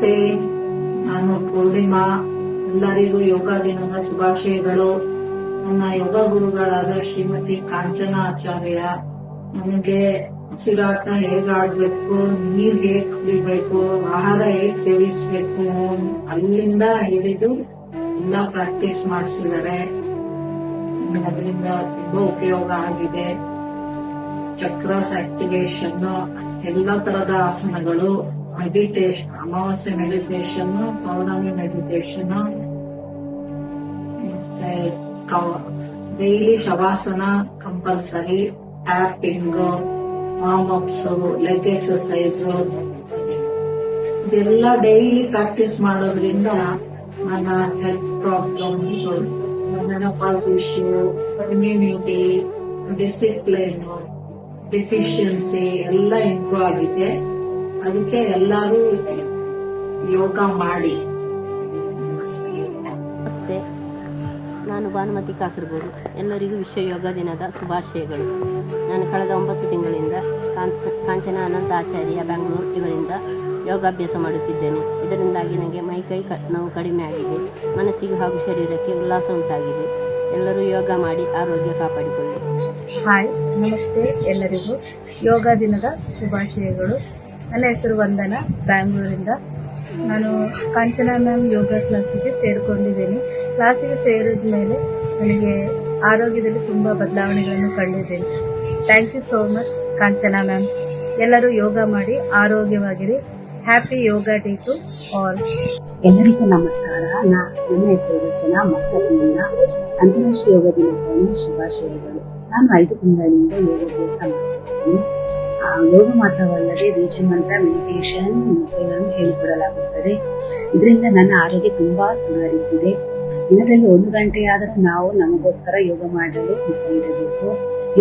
ನಮಸ್ತೆ, ನಾನು ಪೂರ್ಣಿಮಾ. ಎಲ್ಲರಿಗೂ ಯೋಗ ದಿನದ ಶುಭಾಶಯಗಳು. ನನ್ನ ಯೋಗ ಗುರುಗಳಾದ ಶ್ರೀಮತಿ ಕಾಂಚನಾ ಆಚಾರ್ಯ ನನಗೆ ಉಸಿರಾಟ ಹೇಗ್ ಆಡ್ಬೇಕು, ನೀರ್ ಹೇಗ್ ಕುಡಿಬೇಕು, ಆಹಾರ ಹೇಗ್ ಸೇವಿಸ್ಬೇಕು ಅಲ್ಲಿಂದ ಹಿಡಿದು ಎಲ್ಲ ಪ್ರಾಕ್ಟೀಸ್ ಮಾಡಿಸಿದ್ದಾರೆ. ಅದರಿಂದ ತುಂಬಾ ಉಪಯೋಗ ಆಗಿದೆ. ಚಕ್ರಸ್ ಆಕ್ಟಿವೇಶನ್, ಎಲ್ಲ ತರದ ಆಸನಗಳು, ಮೆಡಿಟೇಷನ್, ಅಮಾವಾಸ್ಯೆ ಮೆಡಿಟೇಷನ್, ಪೌರ್ಣಮಿ ಮೆಡಿಟೇಷನ್, ಮತ್ತೆ daily shavasana compulsory, tapping, warm ups, leg exercise ಇದೆಲ್ಲ ಡೈಲಿ ಪ್ರಾಕ್ಟೀಸ್ ಮಾಡೋದ್ರಿಂದ ನನ್ನ health problems, menopause issue, immunity, discipline, deficiency ಎಲ್ಲ ಇಂಪ್ರೂವ್ ಆಗಿದೆ. ಅದಕ್ಕೆ ಎಲ್ಲರೂ ಯೋಗ ಮಾಡಿ. ನಮಸ್ತೆ, ನಾನು ಭಾನುಮತಿ ಕಾಸರಗೋಡು. ಎಲ್ಲರಿಗೂ ವಿಶ್ವ ಯೋಗ ದಿನದ ಶುಭಾಶಯಗಳು. ನಾನು ಕಳೆದ 9 ತಿಂಗಳಿಂದ ಕಾಂಚನಾ ಅನಂತ ಆಚಾರ್ಯ ಬ್ಯಾಂಗ್ಳೂರು ಇವರಿಂದ ಯೋಗಾಭ್ಯಾಸ ಮಾಡುತ್ತಿದ್ದೇನೆ. ಇದರಿಂದಾಗಿ ನನಗೆ ಮೈಕೈ ನೋವು ಕಡಿಮೆ ಆಗಿದೆ, ಮನಸ್ಸಿಗೆ ಹಾಗೂ ಶರೀರಕ್ಕೆ ಉಲ್ಲಾಸ ಉಂಟಾಗಿದೆ. ಎಲ್ಲರೂ ಯೋಗ ಮಾಡಿ ಆರೋಗ್ಯ ಕಾಪಾಡಿಕೊಳ್ಳಿ. ಹಾಯ್, ನಮಸ್ತೆ ಎಲ್ಲರಿಗೂ ಯೋಗ ದಿನದ ಶುಭಾಶಯಗಳು. ನನ್ನ ಹೆಸರು ವಂದನಾ, ಬ್ಯಾಂಗ್ಳೂರಿಂದ. ನಾನು ಕಾಂಚನಾ ಮ್ಯಾಮ್ ಯೋಗ ಕ್ಲಾಸಿಗೆ ಸೇರಿಕೊಂಡಿದ್ದೇನೆ. ಕ್ಲಾಸಿಗೆ ಸೇರಿದ ಮೇಲೆ ನನಗೆ ಆರೋಗ್ಯದಲ್ಲಿ ತುಂಬ ಬದಲಾವಣೆಗಳನ್ನು ಕಂಡಿದ್ದೇನೆ. Thank you so much Kanchana ma'am. ಎಲ್ಲರೂ ಯೋಗ ಮಾಡಿ ಆರೋಗ್ಯವಾಗಿರಿ. Happy yoga day to all. ಎಲ್ಲರಿಗೂ ನಮಸ್ಕಾರ. ನನ್ನ ಹೆಸರು ರಚನಾ, ಮಸ್ಕತ್ನಿಂದ. ಅಂತಾರಾಷ್ಟ್ರೀಯ ಯೋಗ ದಿನಾಚರಣೆ ಶುಭಾಶಯಗಳು. ನಾನು 5 ತಿಂಗಳಿಂದ ಯೋಗಾಭ್ಯಾಸ ಮಾಡುತ್ತಿದ್ದೇನೆ. ಯೋಗ ಮಾತ್ರವಲ್ಲದೆ ಬೀಜ ಮಂತ್ರ, ಮೆಡಿಟೇಷನ್ ಮುಂತಾದವುಗಳನ್ನು ಹೇಳಿಕೊಡಲಾಗುತ್ತದೆ. ಇದರಿಂದ ನನ್ನ ಆರೋಗ್ಯ ತುಂಬಾ ಸುಧಾರಿಸಿದೆ. ದಿನದಲ್ಲಿ 1 ಗಂಟೆಯಾದರೂ ನಾವು ನಮಗೋಸ್ಕರ ಯೋಗ ಮಾಡಲು ಮೀಸಲಿಡಬೇಕು.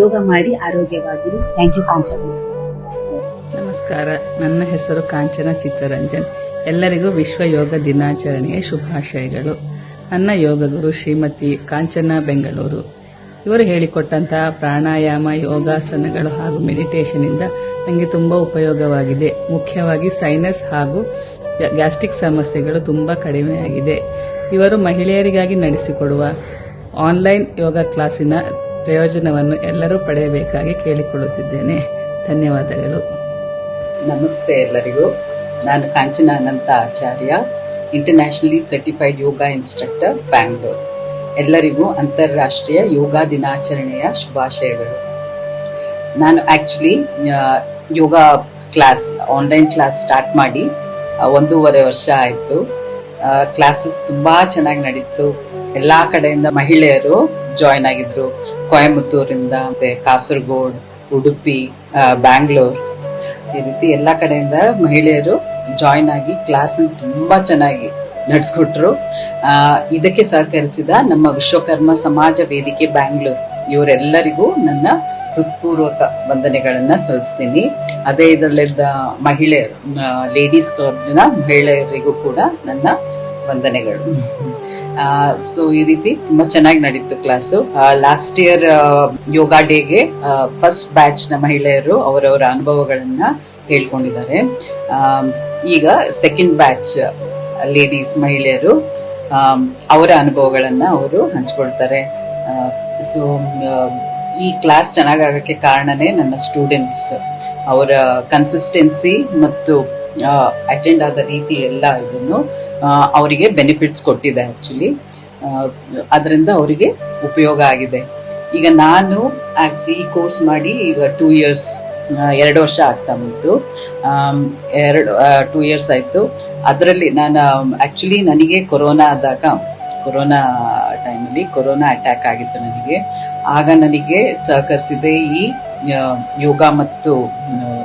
ಯೋಗ ಮಾಡಿ ಆರೋಗ್ಯವಾಗಿರಿ. Thank you Kanchana. ನಮಸ್ಕಾರ, ನನ್ನ ಹೆಸರು ಕಾಂಚನಾ ಚಿತ್ತರಂಜನ್. ಎಲ್ಲರಿಗೂ ವಿಶ್ವ ಯೋಗ ದಿನಾಚರಣೆಯ ಶುಭಾಶಯಗಳು. ನನ್ನ ಯೋಗ ಗುರು ಶ್ರೀಮತಿ ಕಾಂಚನಾ ಬೆಂಗಳೂರು ಇವರು ಹೇಳಿಕೊಟ್ಟಂತಹ ಪ್ರಾಣಾಯಾಮ, ಯೋಗಾಸನಗಳು ಹಾಗೂ ಮೆಡಿಟೇಷನ್ ಇಂದ ನನಗೆ ತುಂಬ ಉಪಯೋಗವಾಗಿದೆ. ಮುಖ್ಯವಾಗಿ ಸೈನಸ್ ಹಾಗೂ ಗ್ಯಾಸ್ಟ್ರಿಕ್ ಸಮಸ್ಯೆಗಳು ತುಂಬ ಕಡಿಮೆಯಾಗಿದೆ. ಇವರು ಮಹಿಳೆಯರಿಗಾಗಿ ನಡೆಸಿಕೊಡುವ ಆನ್ಲೈನ್ ಯೋಗ ಕ್ಲಾಸಿನ ಪ್ರಯೋಜನವನ್ನು ಎಲ್ಲರೂ ಪಡೆಯಬೇಕಾಗಿ ಕೇಳಿಕೊಳ್ಳುತ್ತಿದ್ದೇನೆ. ಧನ್ಯವಾದಗಳು. ನಮಸ್ತೆ ಎಲ್ಲರಿಗೂ. ನಾನು ಕಾಂಚನಾ ಅನಂತ ಆಚಾರ್ಯ, ಇಂಟರ್ನ್ಯಾಷನಲಿ ಸರ್ಟಿಫೈಡ್ ಯೋಗ ಇನ್ಸ್ಟ್ರಕ್ಟರ್, ಬ್ಯಾಂಗ್ಳೂರು. ಎಲ್ಲರಿಗೂ ಅಂತಾರಾಷ್ಟ್ರೀಯ ಯೋಗ ದಿನಾಚರಣೆಯ ಶುಭಾಶಯಗಳು. ನಾನು ಆಕ್ಚುಲಿ ಯೋಗ ಕ್ಲಾಸ್, ಆನ್ಲೈನ್ ಕ್ಲಾಸ್ ಸ್ಟಾರ್ಟ್ ಮಾಡಿ 1.5 ವರ್ಷ ಆಯಿತು. ಕ್ಲಾಸಸ್ ತುಂಬಾ ಚೆನ್ನಾಗಿ ನಡೀತು. ಎಲ್ಲಾ ಕಡೆಯಿಂದ ಮಹಿಳೆಯರು ಜಾಯ್ನ್ ಆಗಿದ್ರು. ಕೊಯಮತ್ತೂರಿಂದ, ಮತ್ತೆ ಕಾಸರಗೋಡು, ಉಡುಪಿ, ಬ್ಯಾಂಗ್ಳೂರ್, ಈ ರೀತಿ ಎಲ್ಲಾ ಕಡೆಯಿಂದ ಮಹಿಳೆಯರು ಜಾಯ್ನ್ ಆಗಿ ಕ್ಲಾಸ್ ತುಂಬಾ ಚೆನ್ನಾಗಿ ನಡೆಸ್ಕೊಟ್ರು. ಇದಕ್ಕೆ ಸಹಕರಿಸಿದ ನಮ್ಮ ವಿಶ್ವಕರ್ಮ ಸಮಾಜ ವೇದಿಕೆ ಬ್ಯಾಂಗ್ಳೂರ್ ಇವರೆಲ್ಲರಿಗೂ ನನ್ನ ಹೃತ್ಪೂರ್ವಕ ವಂದನೆಗಳನ್ನ ಸಲ್ಲಿಸ್ತೀನಿ. ಅದೇ ಇದರಲ್ಲಿದ್ದ ಮಹಿಳೆಯರು, ಲೇಡೀಸ್ ಕ್ಲಬ್ನ ಮಹಿಳೆಯರಿಗೂ ಕೂಡ ನನ್ನ ವಂದನೆಗಳು. ಸೊ ಈ ರೀತಿ ತುಂಬಾ ಚೆನ್ನಾಗಿ ನಡೀತು ಕ್ಲಾಸು. ಲಾಸ್ಟ್ ಇಯರ್ ಯೋಗಾ ಡೇಗೆ ಫಸ್ಟ್ ಬ್ಯಾಚ್ ನ ಮಹಿಳೆಯರು ಅವರವರ ಅನುಭವಗಳನ್ನ ಹೇಳ್ಕೊಂಡಿದ್ದಾರೆ. ಈಗ ಸೆಕೆಂಡ್ ಬ್ಯಾಚ್ ಲೇಡೀಸ್ ಮಹಿಳೆಯರು ಅವರ ಅನುಭವಗಳನ್ನ ಅವರು ಹಂಚ್ಕೊಳ್ತಾರೆ. ಸೊ ಈ ಕ್ಲಾಸ್ ಚೆನ್ನಾಗಾಗಕ್ಕೆ ಕಾರಣನೇ ನನ್ನ ಸ್ಟೂಡೆಂಟ್ಸ್. ಅವರ ಕನ್ಸಿಸ್ಟೆನ್ಸಿ ಮತ್ತು ಅಟೆಂಡ್ ಆದ ರೀತಿ ಎಲ್ಲ ಇದನ್ನು ಅವರಿಗೆ ಬೆನಿಫಿಟ್ಸ್ ಕೊಟ್ಟಿದೆ. ಆಕ್ಚುಲಿ ಅದರಿಂದ ಅವರಿಗೆ ಉಪಯೋಗ ಆಗಿದೆ. ಈಗ ನಾನು ಈ ಕೋರ್ಸ್ ಮಾಡಿ ಈಗ 2 ಇಯರ್ಸ್, 2 ವರ್ಷ ಆಗ್ತಾ ಬಂತು. 2 ಇಯರ್ಸ್ ಆಯ್ತು. ಅದರಲ್ಲಿ ನಾನು ಆಕ್ಚುಲಿ ನನಗೆ ಕೊರೋನಾ ಟೈಮಲ್ಲಿ ಕೊರೋನಾ ಅಟ್ಯಾಕ್ ಆಗಿತ್ತು ನನಗೆ. ಆಗ ನನಗೆ ಸಹಕರಿಸಿದೆ ಈ ಯೋಗ ಮತ್ತು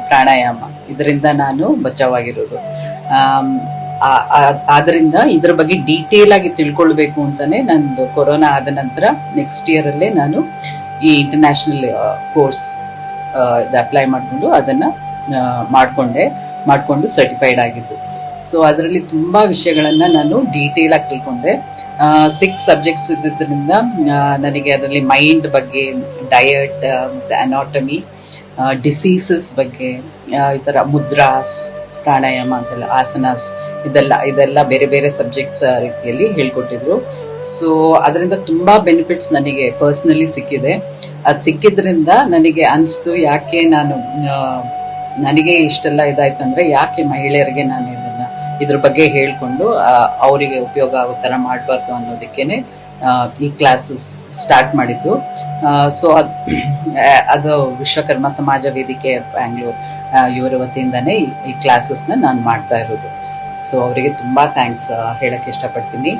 ಪ್ರಾಣಾಯಾಮ. ಇದರಿಂದ ನಾನು ಬಚಾವಾಗಿರೋದು. ಆದ್ರಿಂದ ಇದ್ರ ಬಗ್ಗೆ ಡೀಟೇಲ್ ಆಗಿ ತಿಳ್ಕೊಳ್ಬೇಕು ಅಂತಾನೆ ನಂದು ಕೊರೋನಾ ಆದ ನಂತರ ನೆಕ್ಸ್ಟ್ ಇಯರ್ ಅಲ್ಲೇ ನಾನು ಈ ಇಂಟರ್ನ್ಯಾಷನಲ್ ಕೋರ್ಸ್ ಅಪ್ಲೈ ಮಾಡಿಕೊಂಡು ಅದನ್ನ ಮಾಡ್ಕೊಂಡು ಸರ್ಟಿಫೈಡ್ ಆಗಿದ್ದು. ಸೊ ಅದರಲ್ಲಿ ತುಂಬಾ ವಿಷಯಗಳನ್ನ ನಾನು ಡೀಟೇಲ್ ಆಗಿ ತಿಳ್ಕೊಂಡೆ. 6 ಸಬ್ಜೆಕ್ಟ್ಸ್ ಇದ್ದಿದ್ದರಿಂದ ನನಗೆ ಅದರಲ್ಲಿ ಮೈಂಡ್ ಬಗ್ಗೆ, ಡಯಟ್, ಅನಾಟಮಿ, ಡಿಸೀಸಸ್ ಬಗ್ಗೆ, ಈ ತರ ಮುದ್ರಾಸ್, ಪ್ರಾಣಾಯಾಮ ಅಂತೆಲ್ಲ, ಆಸನಾಸ್ ಇದೆಲ್ಲ ಬೇರೆ ಬೇರೆ ಸಬ್ಜೆಕ್ಟ್ಸ್ ರೀತಿಯಲ್ಲಿ ಹೇಳ್ಕೊಟ್ಟಿದ್ರು. ಸೊ ಅದರಿಂದ ತುಂಬಾ ಬೆನಿಫಿಟ್ಸ್ ನನಗೆ ಪರ್ಸನಲಿ ಸಿಕ್ಕಿದೆ. ಅದ್ ಸಿಕ್ಕಿದ್ರಿಂದ ನನಗೆ ಅನ್ಸ್ತು, ಯಾಕೆ ನನಗೆ ಇಷ್ಟೆಲ್ಲ ಇದಾಯ್ತಂದ್ರೆ ಯಾಕೆ ಮಹಿಳೆಯರಿಗೆ ನಾನು ಇದ್ರ ಬಗ್ಗೆ ಹೇಳ್ಕೊಂಡು ಅವರಿಗೆ ಉಪಯೋಗ ಆಗೋ ತರ ಮಾಡಬಾರ್ದು ಅನ್ನೋದಕ್ಕೇನೆ ಈ ಕ್ಲಾಸಸ್ ಸ್ಟಾರ್ಟ್ ಮಾಡಿದ್ದು. ಸೊ ಅದು ವಿಶ್ವಕರ್ಮ ಸಮಾಜ ವೇದಿಕೆ ಬ್ಯಾಂಗ್ಳೂರ್ ಇವರ ವತಿಯಿಂದಾನೇ ಈ ಕ್ಲಾಸಸ್ನ ನಾನು ಮಾಡ್ತಾ ಇರೋದು. ಸೊ ಅವರಿಗೆ ತುಂಬಾ ಥ್ಯಾಂಕ್ಸ್ ಹೇಳಕ್ ಇಷ್ಟಪಡ್ತೀನಿ.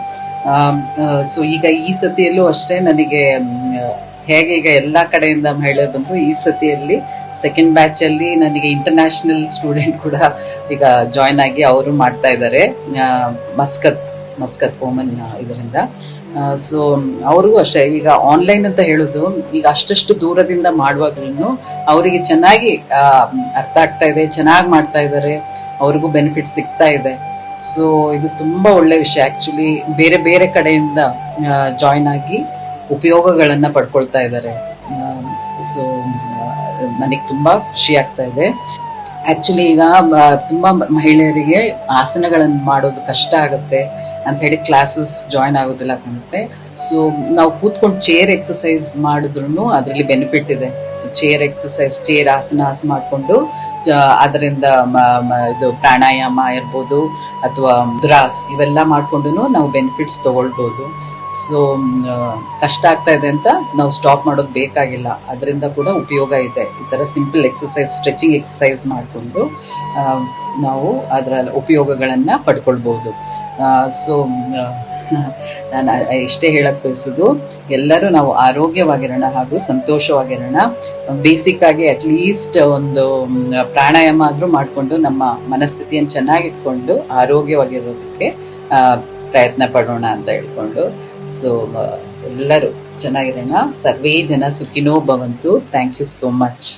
ಸೊ ಈಗ ಈ ಸತಿಯಲ್ಲೂ ಅಷ್ಟೇ ನನಗೆ ಹೇಗೆ ಈಗ ಎಲ್ಲಾ ಕಡೆಯಿಂದ ಮಹಿಳೆಯರು ಬಂದ್ರು, ಈ ಸತಿಯಲ್ಲಿ ಸೆಕೆಂಡ್ ಬ್ಯಾಚ್ ಅಲ್ಲಿ ನನಗೆ ಇಂಟರ್ನ್ಯಾಷನಲ್ ಸ್ಟೂಡೆಂಟ್ ಕೂಡ ಈಗ ಜಾಯ್ನ್ ಆಗಿ ಅವರು ಮಾಡ್ತಾ ಇದ್ದಾರೆ, ಮಸ್ಕತ್ ಓಮನ್ ಇದರಿಂದ. ಸೊ ಅವ್ರಿಗೂ ಅಷ್ಟೇ ಈಗ ಆನ್ಲೈನ್ ಅಂತ ಹೇಳುದು ಈಗ ಅಷ್ಟು ದೂರದಿಂದ ಮಾಡುವಾಗ್ಲೂ ಅವರಿಗೆ ಚೆನ್ನಾಗಿ ಅರ್ಥ ಆಗ್ತಾ ಇದೆ, ಚೆನ್ನಾಗಿ ಮಾಡ್ತಾ ಇದ್ದಾರೆ, ಅವ್ರಿಗೂ ಬೆನಿಫಿಟ್ ಸಿಗ್ತಾ ಇದೆ. ಸೊ ಇದು ತುಂಬಾ ಒಳ್ಳೆ ವಿಷಯ. ಆಕ್ಚುಲಿ ಬೇರೆ ಬೇರೆ ಕಡೆಯಿಂದ ಜಾಯ್ನ್ ಆಗಿ ಉಪಯೋಗಗಳನ್ನ ಪಡ್ಕೊಳ್ತಾ ಇದ್ದಾರೆ. ಸೊ ನನಗೆ ತುಂಬಾ ಖುಷಿ ಆಗ್ತಾ ಇದೆ. ಆಕ್ಚುಲಿ ಈಗ ತುಂಬಾ ಮಹಿಳೆಯರಿಗೆ ಆಸನಗಳನ್ನು ಮಾಡೋದು ಕಷ್ಟ ಆಗುತ್ತೆ ಅಂತ ಹೇಳಿ ಕ್ಲಾಸಸ್ ಜಾಯ್ನ್ ಆಗೋದಿಲ್ಲ ಕಾಣುತ್ತೆ. ಸೊ ನಾವು ಕೂತ್ಕೊಂಡು ಚೇರ್ ಎಕ್ಸಸೈಸ್ ಮಾಡಿದ್ರು ಅದರಲ್ಲಿ ಬೆನಿಫಿಟ್ ಇದೆ. ಚೇರ್ ಎಕ್ಸಸೈಸ್, ಚೇರ್ ಆಸನ ಮಾಡ್ಕೊಂಡು ಅದರಿಂದ ಇದು ಪ್ರಾಣಾಯಾಮ ಇರ್ಬೋದು ಅಥವಾ ದ್ರಾಸ್ ಇವೆಲ್ಲ ಮಾಡ್ಕೊಂಡು ನಾವು ಬೆನಿಫಿಟ್ಸ್ ತಗೊಳ್ಬಹುದು. ಸೊ ಕಷ್ಟ ಆಗ್ತಾ ಇದೆ ಅಂತ ನಾವು ಸ್ಟಾಪ್ ಮಾಡೋದು ಬೇಕಾಗಿಲ್ಲ, ಅದರಿಂದ ಕೂಡ ಉಪಯೋಗ ಇದೆ. ಈ ತರ ಸಿಂಪಲ್ ಎಕ್ಸಸೈಸ್, ಸ್ಟ್ರೆಚಿಂಗ್ ಎಕ್ಸಸೈಸ್ ಮಾಡಿಕೊಂಡು ನಾವು ಅದರ ಉಪಯೋಗಗಳನ್ನ ಪಡ್ಕೊಳ್ಬಹುದು. ಸೊ ನಾನು ಇಷ್ಟೇ ಹೇಳಕ್ ಬಯಸೋದು, ಎಲ್ಲರೂ ನಾವು ಆರೋಗ್ಯವಾಗಿರೋಣ ಹಾಗೂ ಸಂತೋಷವಾಗಿರೋಣ. ಬೇಸಿಕ್ ಆಗಿ ಅಟ್ಲೀಸ್ಟ್ ಒಂದು ಪ್ರಾಣಾಯಾಮ ಆದ್ರೂ ಮಾಡ್ಕೊಂಡು ನಮ್ಮ ಮನಸ್ಥಿತಿಯನ್ನು ಚೆನ್ನಾಗಿಟ್ಕೊಂಡು ಆರೋಗ್ಯವಾಗಿರೋದಕ್ಕೆ ಪ್ರಯತ್ನ ಪಡೋಣ ಅಂತ ಹೇಳ್ಕೊಂಡು, ಸೊ ಎಲ್ಲರೂ ಚೆನ್ನಾಗಿರೋಣ. ಸರ್ವೇ ಜನ ಸುಖಿನೋ ಭವಂತು. Thank you so much.